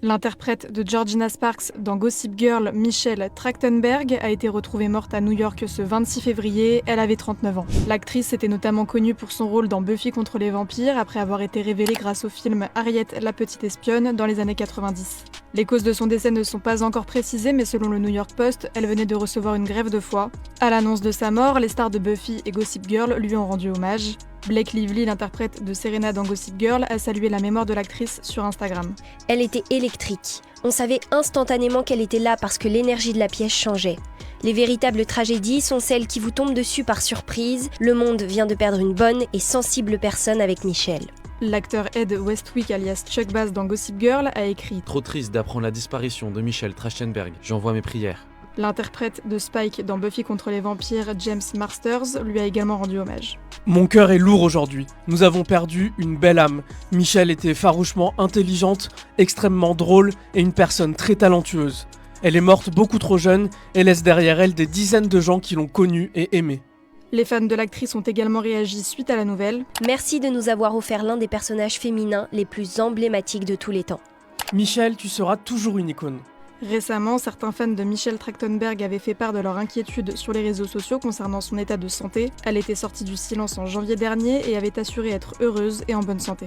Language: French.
L'interprète de Georgina Sparks dans Gossip Girl, Michelle Trachtenberg, a été retrouvée morte à New York ce 26 février, elle avait 39 ans. L'actrice était notamment connue pour son rôle dans Buffy contre les vampires, après avoir été révélée grâce au film Harriet la petite espionne dans les années 90. Les causes de son décès ne sont pas encore précisées, mais selon le New York Post, elle venait de recevoir une greffe de foie. À l'annonce de sa mort, les stars de Buffy et Gossip Girl lui ont rendu hommage. Blake Lively, l'interprète de Serena dans Gossip Girl, a salué la mémoire de l'actrice sur Instagram. Elle était électrique. On savait instantanément qu'elle était là parce que l'énergie de la pièce changeait. Les véritables tragédies sont celles qui vous tombent dessus par surprise. Le monde vient de perdre une bonne et sensible personne avec Michelle. L'acteur Ed Westwick alias Chuck Bass dans Gossip Girl a écrit « Trop triste d'apprendre la disparition de Michelle Trachtenberg. J'envoie mes prières. » L'interprète de Spike dans Buffy contre les vampires, James Marsters, lui a également rendu hommage. Mon cœur est lourd aujourd'hui. Nous avons perdu une belle âme. Michelle était farouchement intelligente, extrêmement drôle et une personne très talentueuse. Elle est morte beaucoup trop jeune et laisse derrière elle des dizaines de gens qui l'ont connue et aimée. Les fans de l'actrice ont également réagi suite à la nouvelle. Merci de nous avoir offert l'un des personnages féminins les plus emblématiques de tous les temps. Michelle, tu seras toujours une icône. Récemment, certains fans de Michelle Trachtenberg avaient fait part de leur inquiétude sur les réseaux sociaux concernant son état de santé. Elle était sortie du silence en janvier dernier et avait assuré être heureuse et en bonne santé.